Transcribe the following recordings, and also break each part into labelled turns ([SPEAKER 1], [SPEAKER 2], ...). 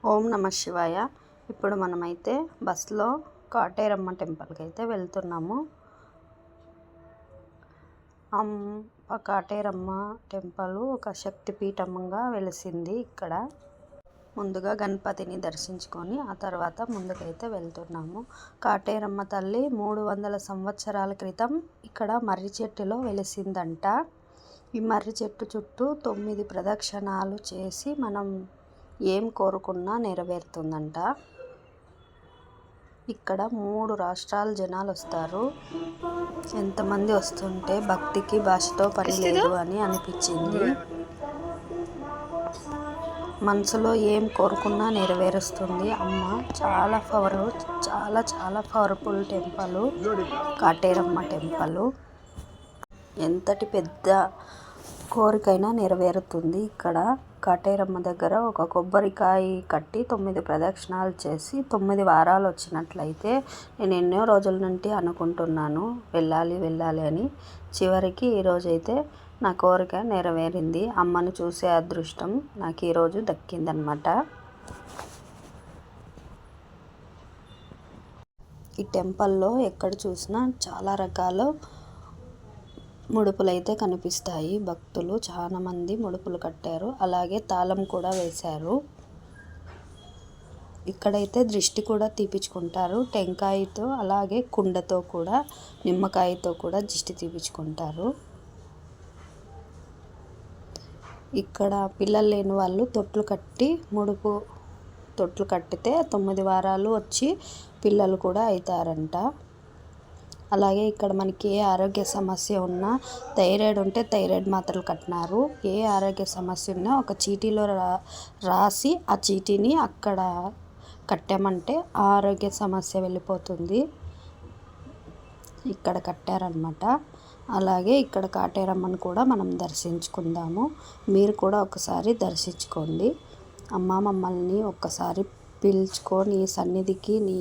[SPEAKER 1] ఓం నమ శివాయ. ఇప్పుడు మనమైతే బస్సులో కాటేరమ్మ టెంపుల్కి అయితే వెళ్తున్నాము. కాటేరమ్మ టెంపుల్ ఒక శక్తిపీఠంగా వెలిసింది. ఇక్కడ ముందుగా గణపతిని దర్శించుకొని ఆ తర్వాత ముందుకైతే వెళ్తున్నాము. కాటేరమ్మ తల్లి 300 సంవత్సరాల క్రితం ఇక్కడ మర్రి చెట్టులో వెలిసిందంట. ఈ మర్రి చెట్టు చుట్టూ 9 ప్రదక్షిణాలు చేసి మనం ఏం కోరుకున్నా నెరవేరుతుందంట. ఇక్కడ 3 రాష్ట్రాల జనాలు వస్తారు. ఎంతమంది వస్తుంటే భక్తికి భాషతో పని లేదు అని అనిపించింది. మనసులో ఏం కోరుకున్నా నెరవేరుస్తుంది అమ్మ. చాలా చాలా పవర్ఫుల్ టెంపుల్ కాటేరమ్మ టెంపుల్. ఎంతటి పెద్ద కోరికైనా నెరవేరుతుంది. ఇక్కడ కాటేరమ్మ దగ్గర ఒక కొబ్బరికాయ కట్టి 9 ప్రదక్షిణాలు చేసి 9 వారాలు వచ్చినట్లయితే నేను ఎన్నో రోజుల నుండి అనుకుంటున్నాను వెళ్ళాలి అని. చివరికి ఈరోజైతే నా కోరిక నెరవేరింది. అమ్మను చూసే అదృష్టం నాకు ఈరోజు దక్కిందనమాట. ఈ టెంపుల్లో ఎక్కడ చూసినా చాలా రకాల ముడుపులు అయితే కనిపిస్తాయి. భక్తులు చాలా మంది ముడుపులు కట్టారు. అలాగే తాళం కూడా వేశారు. ఇక్కడైతే దృష్టి కూడా తీపించుకుంటారు. టెంకాయతో అలాగే కుండతో కూడా నిమ్మకాయతో కూడా దృష్టి తీపించుకుంటారు. ఇక్కడ పిల్లలు లేని వాళ్ళు తొట్లు కట్టితే 9 వారాలు వచ్చి పిల్లలు కూడా అవుతారంట. అలాగే ఇక్కడ మనకి ఏ ఆరోగ్య సమస్య ఉన్నా, థైరాయిడ్ ఉంటే థైరాయిడ్ మాత్రలు కట్టినారు. ఏ ఆరోగ్య సమస్య ఉన్నా ఒక చీటీలో రాసి ఆ చీటీని అక్కడ కట్టామంటే ఆ ఆరోగ్య సమస్య వెళ్ళిపోతుంది. ఇక్కడ కట్టారనమాట. అలాగే ఇక్కడ కాటేరమ్మను కూడా మనం దర్శించుకుందాము. మీరు కూడా ఒకసారి దర్శించుకోండి. అమ్మ మమ్మల్ని ఒక్కసారి పిలుచుకొని నీ సన్నిధికి, నీ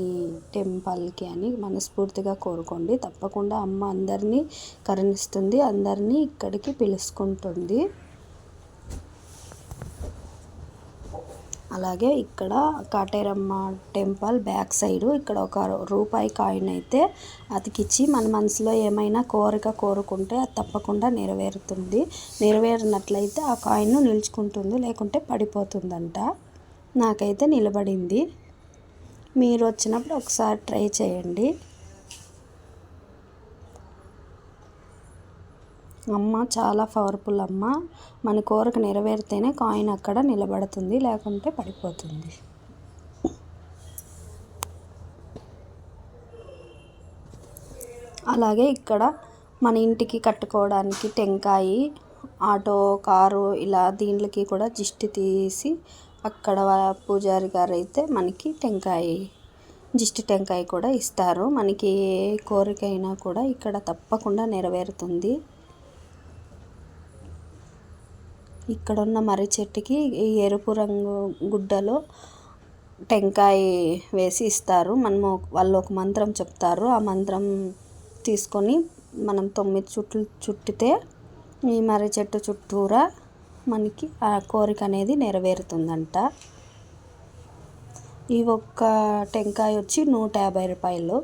[SPEAKER 1] టెంపుల్కి అని మనస్ఫూర్తిగా కోరుకోండి. తప్పకుండా అమ్మ అందరినీ కరుణిస్తుంది, అందరినీ ఇక్కడికి పిలుచుకుంటుంది. అలాగే ఇక్కడ కాటేరమ్మ టెంపుల్ బ్యాక్ సైడ్ ఇక్కడ ఒక రూపాయి కాయిన్ అయితే అతికిచ్చి మన మనసులో ఏమైనా కోరిక కోరుకుంటే అది తప్పకుండా నెరవేరుతుంది. నెరవేరినట్లయితే ఆ కాయిన్ నిలుచుకుంటుంది, లేకుంటే పడిపోతుందంట. నాకైతే నిలబడింది. మీరు వచ్చినప్పుడు ఒకసారి ట్రై చేయండి. అమ్మ చాలా పవర్ఫుల్ అమ్మ. మన కోరిక నెరవేరితేనే కాయిన్ అక్కడ నిలబడుతుంది, లేకుంటే పడిపోతుంది. అలాగే ఇక్కడ మన ఇంటికి కట్టుకోవడానికి టెంకాయ, ఆటో, కారు ఇలా దీనికి కూడా దిష్టి తీసి అక్కడ పూజారి గారు అయితే మనకి దిష్టి టెంకాయ కూడా ఇస్తారు. మనకి ఏ కోరిక అయినా కూడా ఇక్కడ తప్పకుండా నెరవేరుతుంది. ఇక్కడున్న మర్రి చెట్టుకి ఈ ఎరుపు రంగు గుడ్డలో టెంకాయ వేసి ఇస్తారు. వాళ్ళు ఒక మంత్రం చెప్తారు. ఆ మంత్రం తీసుకొని మనం 9 చుట్లు చుట్టితే ఈ మర్రి చెట్టు చుట్టూరా మనకి ఆ కోరిక అనేది నెరవేరుతుందంట. ఈ ఒక్క టెంకాయ వచ్చి 150 రూపాయలు.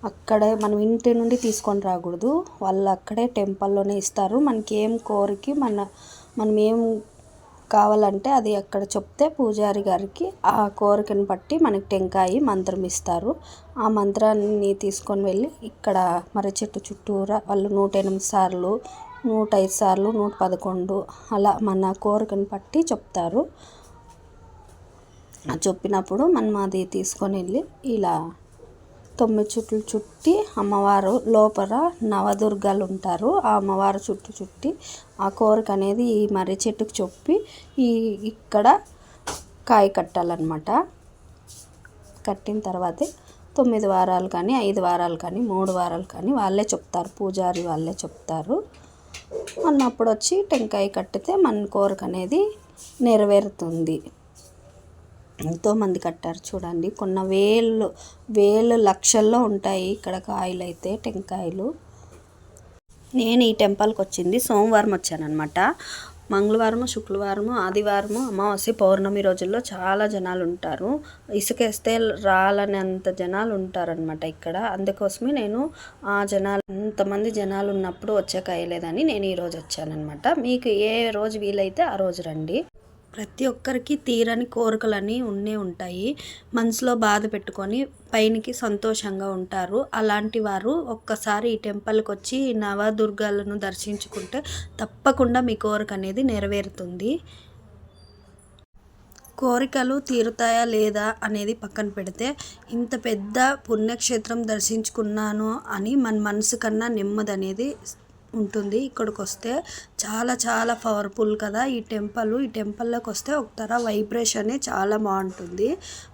[SPEAKER 1] అక్కడే మనం ఇంటి నుండి తీసుకొని రాకూడదు, వాళ్ళు అక్కడే టెంపుల్లోనే ఇస్తారు. మనకి ఏం కోరిక మనం ఏం కావాలంటే అది అక్కడ చెప్తే పూజారి గారికి ఆ కోరికను బట్టి మనకి టెంకాయ మంత్రం ఇస్తారు. ఆ మంత్రాన్ని తీసుకొని వెళ్ళి ఇక్కడ మర్రి చెట్టు చుట్టూరా వాళ్ళు 108 సార్లు, 105 సార్లు, 111 అలా మన కోరికను బట్టి చెప్తారు. చెప్పినప్పుడు మనం అది తీసుకొని వెళ్ళి ఇలా 9 చుట్లు చుట్టి అమ్మవారు లోపల నవదుర్గలు ఉంటారు. ఆ అమ్మవారు చుట్టి ఆ కోరిక అనేది ఈ మర్రి చెట్టుకు చెప్పి ఇక్కడ కాయ కట్టాలన్నమాట. కట్టిన తర్వాతే 9 వారాలు కానీ 5 వారాలు కానీ 3 వారాలు కానీ వాళ్ళే చెప్తారు, పూజారి వాళ్ళే చెప్తారు. అన్నప్పుడు వచ్చి టెంకాయ కట్టితే మన కోరిక అనేది నెరవేరుతుంది. ఎంతోమంది కట్టారు చూడండి. కొన్ని వేలు లక్షల్లో ఉంటాయి ఇక్కడ కాయలు అయితే, టెంకాయలు. నేను ఈ టెంపుల్కి వచ్చింది సోమవారం వచ్చానమాట. మంగళవారము, శుక్రవారము, ఆదివారము, అమావాస్య, పౌర్ణమి రోజుల్లో చాలా జనాలు ఉంటారు. ఇసుకేస్తే రాలనేంత జనాలు ఉంటారనమాట ఇక్కడ. అందుకోసమే నేను ఆ జనాలు ఇంతమంది జనాలు ఉన్నప్పుడు వచ్చాక అయ్యలేదని నేను ఈరోజు వచ్చానమాట. మీకు ఏ రోజు వీలైతే ఆ రోజు రండి. ప్రతి ఒక్కరికి తీరని కోరికలని ఉంటాయి. మనసులో బాధ పెట్టుకొని పైనకి సంతోషంగా ఉంటారు. అలాంటి వారు ఒక్కసారి ఈ టెంపుల్కి వచ్చి నవదుర్గలను దర్శించుకుంటే తప్పకుండా మీ కోరిక అనేది నెరవేరుతుంది. కోరికలు తీరుతాయా లేదా అనేది పక్కన పెడితే, ఇంత పెద్ద పుణ్యక్షేత్రం దర్శించుకున్నాను అని మన మనసు కన్నా నెమ్మది అనేది ఉంటుంది. ఇక్కడికి వస్తే చాలా చాలా పవర్ఫుల్ కదా ఈ టెంపుల్లోకి వస్తే ఒక వైబ్రేషనే చాలా బాగుంటుంది.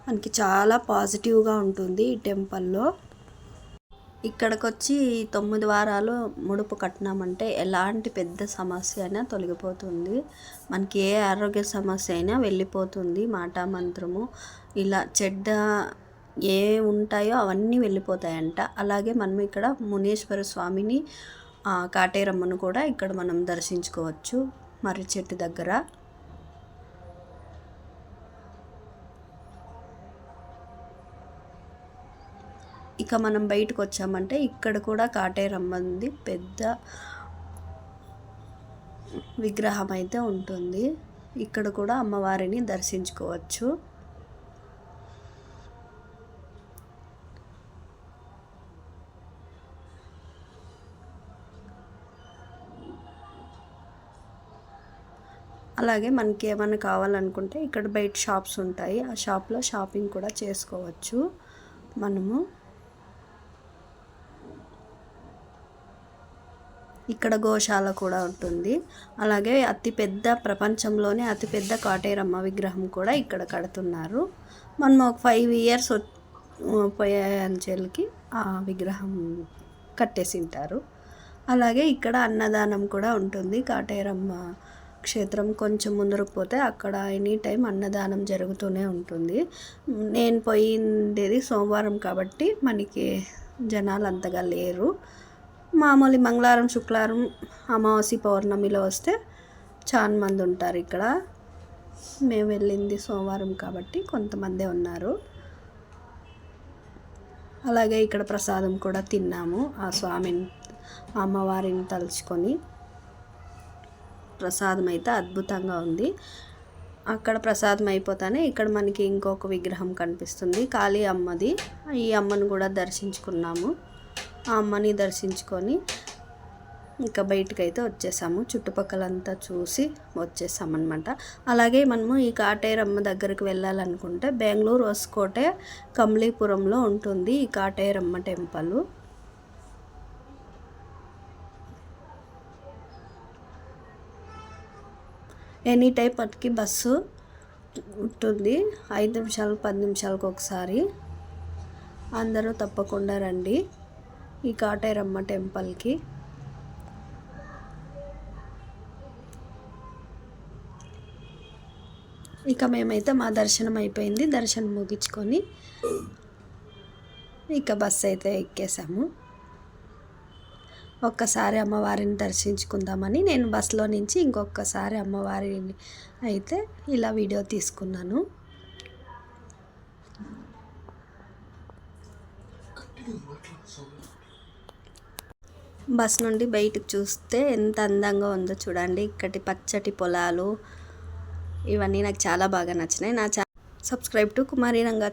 [SPEAKER 1] మనకి చాలా పాజిటివ్గా ఉంటుంది ఈ టెంపుల్లో. ఇక్కడికి వచ్చి 9 వారాలు ముడుపు కట్టినామంటే ఎలాంటి పెద్ద సమస్య అయినా తొలగిపోతుంది. మనకి ఏ ఆరోగ్య సమస్య అయినా వెళ్ళిపోతుంది. మాటా మంత్రము ఇలా చెడ్డ ఏ ఉంటాయో అవన్నీ వెళ్ళిపోతాయంట. అలాగే మనం ఇక్కడ మునీశ్వర స్వామిని, కాటేరమ్మను కూడా ఇక్కడ మనం దర్శించుకోవచ్చు మర్రి చెట్టు దగ్గర. ఇక మనం బయటకు వచ్చామంటే ఇక్కడ కూడా కాటేరమ్మంది పెద్ద విగ్రహం అయితే ఉంటుంది. ఇక్కడ కూడా అమ్మవారిని దర్శించుకోవచ్చు. అలాగే మనకి ఏమైనా కావాలనుకుంటే ఇక్కడ బయట షాప్స్ ఉంటాయి. ఆ షాప్లో షాపింగ్ కూడా చేసుకోవచ్చు మనము. ఇక్కడ గోశాల కూడా ఉంటుంది. అలాగే ప్రపంచంలోనే అతిపెద్ద కాటేరమ్మ విగ్రహం కూడా ఇక్కడ కడుతున్నారు. మనం ఒక 5 years పోయేంచెలకి ఆ విగ్రహం కట్టేసింటారు. అలాగే ఇక్కడ అన్నదానం కూడా ఉంటుంది. కాటేరమ్మ క్షేత్రం కొంచెం ముందరకు పోతే అక్కడ ఎనీ టైం అన్నదానం జరుగుతూనే ఉంటుంది. నేను పోయిండేది సోమవారం కాబట్టి మనకి జనాలు అంతగా లేరు. మామూలు మంగళవారం, శుక్రవారం, అమావాస్య, పౌర్ణమిలో వస్తే చాలా మంది ఉంటారు ఇక్కడ. మేము వెళ్ళింది సోమవారం కాబట్టి కొంతమందే ఉన్నారు. అలాగే ఇక్కడ ప్రసాదం కూడా తిన్నాము. ఆ స్వామిని, అమ్మవారిని తలుచుకొని ప్రసాదం అయితే అద్భుతంగా ఉంది. అక్కడ ప్రసాదం అయిపోతానే ఇక్కడ మనకి ఇంకొక విగ్రహం కనిపిస్తుంది, కాళీ అమ్మది. ఈ అమ్మను కూడా దర్శించుకున్నాము. ఆ అమ్మని దర్శించుకొని ఇంకా బయటకైతే వచ్చేసాము. చుట్టుపక్కలంతా చూసి వచ్చేసామన్నమాట. అలాగే మనము ఈ కాటేరమ్మ దగ్గరికి వెళ్ళాలనుకుంటే బెంగళూరు హొసకోటె కమలీపురంలో ఉంటుంది ఈ కాటేరమ్మ టెంపుల్. ఎనీ టైం మనకి బస్సు ఉంటుంది. 5 నిమిషాలు 10 నిమిషాలకు ఒకసారి. అందరూ తప్పకుండా రండి ఈ కాటేరమ్మ టెంపుల్కి. ఇక మేమైతే మా దర్శనం అయిపోయింది. దర్శనం ముగించుకొని ఇక బస్సు అయితే ఎక్కేసాము. ఒక్కసారి అమ్మవారిని దర్శించుకుందామని నేను బస్సులో నుంచి ఇంకొకసారి అమ్మవారిని అయితే ఇలా వీడియో తీసుకున్నాను. బస్ నుండి బయటకు చూస్తే ఎంత అందంగా ఉందో చూడండి. ఇక్కడి పచ్చటి పొలాలు ఇవన్నీ నాకు చాలా బాగా నచ్చినాయి. Subscribe to Kumari Ranga.